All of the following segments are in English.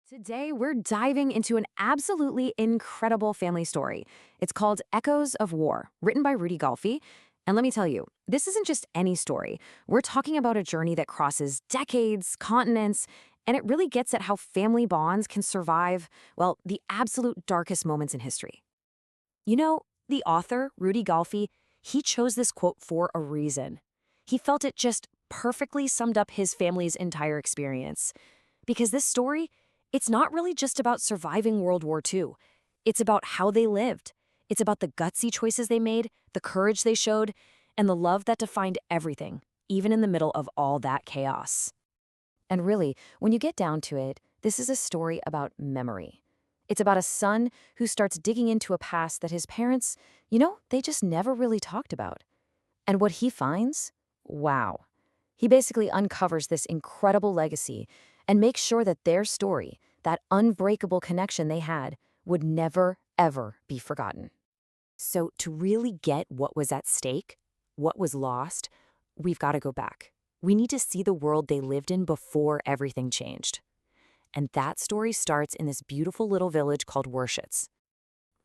Today, we're diving into an absolutely incredible family story. It's called Echoes of War, written by Rudy Golfi. And let me tell you, this isn't just any story. We're talking about a journey that crosses decades, continents, and it really gets at how family bonds can survive, well, the absolute darkest moments in history. You know, the author, Rudy Golfi, he chose this quote for a reason. He felt it just perfectly summed up his family's entire experience. Because this story, it's not really just about surviving World War II. It's about how they lived. It's about the gutsy choices they made, the courage they showed, and the love that defined everything, even in the middle of all that chaos. And really, when you get down to it, this is a story about memory. It's about a son who starts digging into a past that his parents, they just never really talked about. And what he finds? Wow. He basically uncovers this incredible legacy and makes sure that their story, that unbreakable connection they had, would never, ever be forgotten. So to really get what was at stake, what was lost, we've got to go back. We need to see the world they lived in before everything changed. And that story starts in this beautiful little village called Werschetz.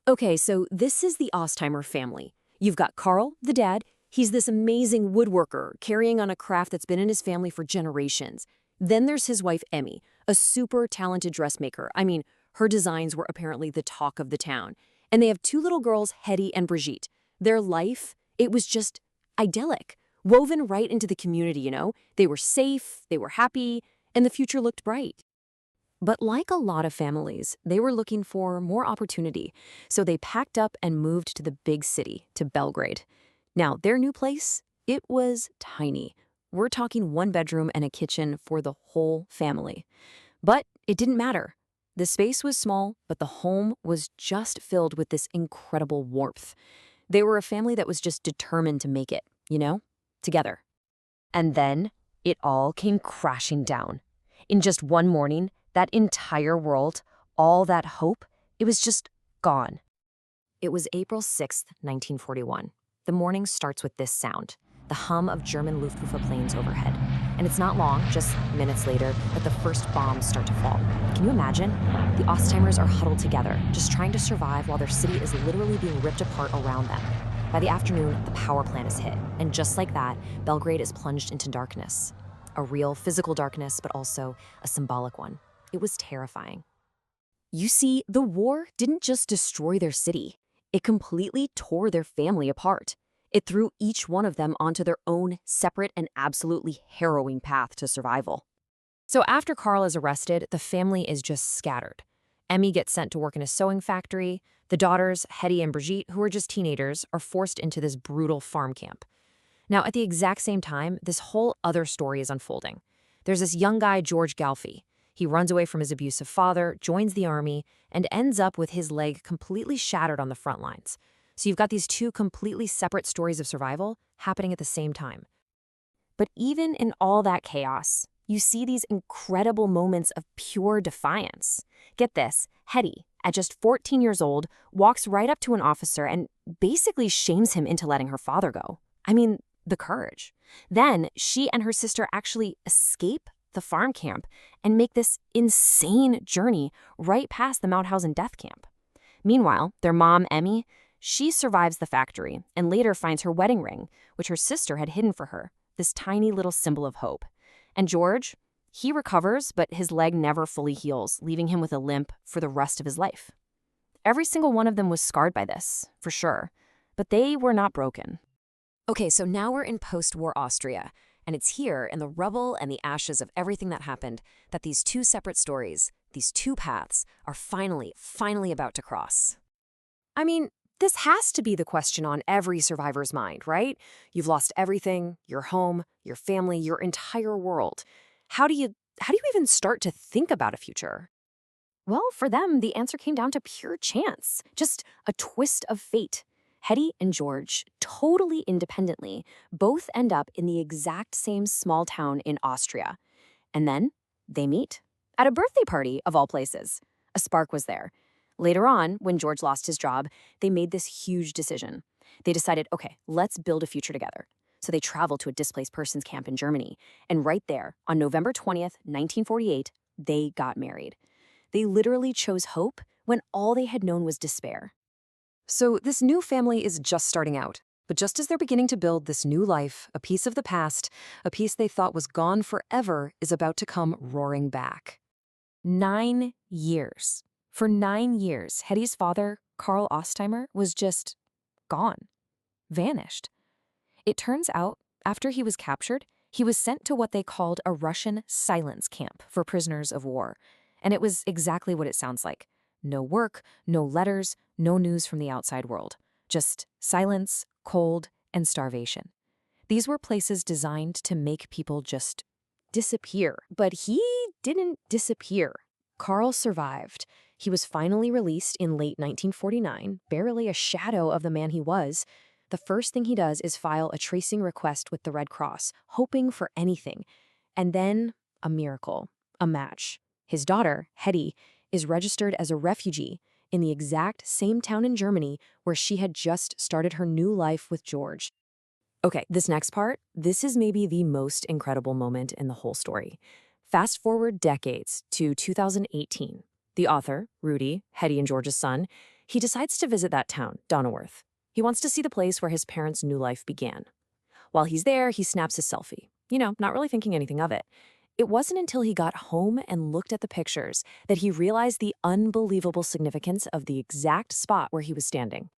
Okay, so this is the Ostheimer family. You've got Karl, the dad. He's this amazing woodworker carrying on a craft that's been in his family for generations. Then there's his wife, Emmi, a super talented dressmaker. I mean, her designs were apparently the talk of the town. And they have two little girls, Hedy and Brigitte. Their life, it was just idyllic, woven right into the community. They were safe, they were happy, and the future looked bright. But like a lot of families, they were looking for more opportunity. So they packed up and moved to the big city, to Belgrade. Now, their new place, it was tiny. We're talking one bedroom and a kitchen for the whole family. But it didn't matter. The space was small, but the home was just filled with this incredible warmth. They were a family that was just determined to make it, together. And then it all came crashing down. In just one morning, that entire world, all that hope, it was just gone. It was April 6th, 1941. The morning starts with this sound, the hum of German Luftwaffe planes overhead. And it's not long, just minutes later, that the first bombs start to fall. Can you imagine? The Ostheimers are huddled together, just trying to survive while their city is literally being ripped apart around them. By the afternoon, the power plant is hit. And just like that, Belgrade is plunged into darkness. A real physical darkness, but also a symbolic one. It was terrifying. You see, the war didn't just destroy their city. It completely tore their family apart. It threw each one of them onto their own separate and absolutely harrowing path to survival. So after Karl is arrested, the family is just scattered. Emmi gets sent to work in a sewing factory. The daughters, Hedy and Brigitte, who are just teenagers, are forced into this brutal farm camp. Now, at the exact same time, this whole other story is unfolding. There's this young guy, George Galfi. He runs away from his abusive father, joins the army, and ends up with his leg completely shattered on the front lines. So you've got these two completely separate stories of survival happening at the same time. But even in all that chaos, you see these incredible moments of pure defiance. Get this, Hedy, at just 14 years old, walks right up to an officer and basically shames him into letting her father go. I mean, the courage. Then she and her sister actually escape the farm camp and make this insane journey right past the Mauthausen death camp. Meanwhile, their mom, Emmi, she survives the factory and later finds her wedding ring, which her sister had hidden for her, this tiny little symbol of hope. And George, he recovers, but his leg never fully heals, leaving him with a limp for the rest of his life. Every single one of them was scarred by this, for sure, but they were not broken. Okay, so now we're in post-war Austria, and it's here in the rubble and the ashes of everything that happened that these two separate stories, these two paths, are finally about to cross. I mean, this has to be the question on every survivor's mind, right? You've lost everything, your home, your family, your entire world. How do you even start to think about a future? Well, for them, the answer came down to pure chance, just a twist of fate. Hedy and George, totally independently, both end up in the exact same small town in Austria. And then they meet at a birthday party, of all places. A spark was there. Later on, when George lost his job, they made this huge decision. They decided, okay, let's build a future together. So they traveled to a displaced persons camp in Germany. And right there, on November 20th, 1948, they got married. They literally chose hope when all they had known was despair. So this new family is just starting out. But just as they're beginning to build this new life, a piece of the past, a piece they thought was gone forever, is about to come roaring back. 9 years. For 9 years, Hedy's father, Karl Ostheimer, was just gone, vanished. It turns out, after he was captured, he was sent to what they called a Russian silence camp for prisoners of war. And it was exactly what it sounds like. No work, no letters, no news from the outside world. Just silence, cold, and starvation. These were places designed to make people just disappear. But he didn't disappear. Karl survived. He was finally released in late 1949, barely a shadow of the man he was. The first thing he does is file a tracing request with the Red Cross, hoping for anything. And then, a miracle, a match. His daughter, Hedy, is registered as a refugee in the exact same town in Germany where she had just started her new life with George. Okay, this next part, this is maybe the most incredible moment in the whole story. Fast forward decades to 2018. The author, Rudy, Hedy and George's son, he decides to visit that town, Donauwörth. He wants to see the place where his parents' new life began. While he's there, he snaps his selfie. Not really thinking anything of it. It wasn't until he got home and looked at the pictures that he realized the unbelievable significance of the exact spot where he was standing.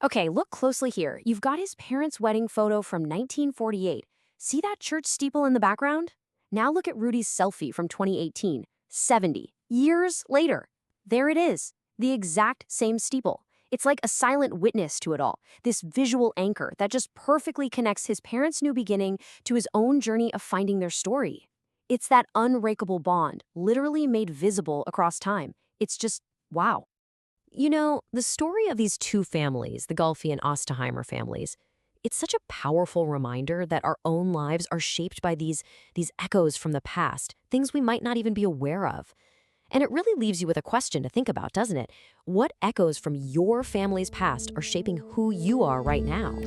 Okay, look closely here. You've got his parents' wedding photo from 1948. See that church steeple in the background? Now look at Rudy's selfie from 2018, 70 years later. There it is, the exact same steeple. It's like a silent witness to it all, this visual anchor that just perfectly connects his parents' new beginning to his own journey of finding their story. It's that unbreakable bond, literally made visible across time. It's just, wow. The story of these two families, the Gulfi and Ostheimer families, it's such a powerful reminder that our own lives are shaped by these echoes from the past, things we might not even be aware of. And it really leaves you with a question to think about, doesn't it? What echoes from your family's past are shaping who you are right now?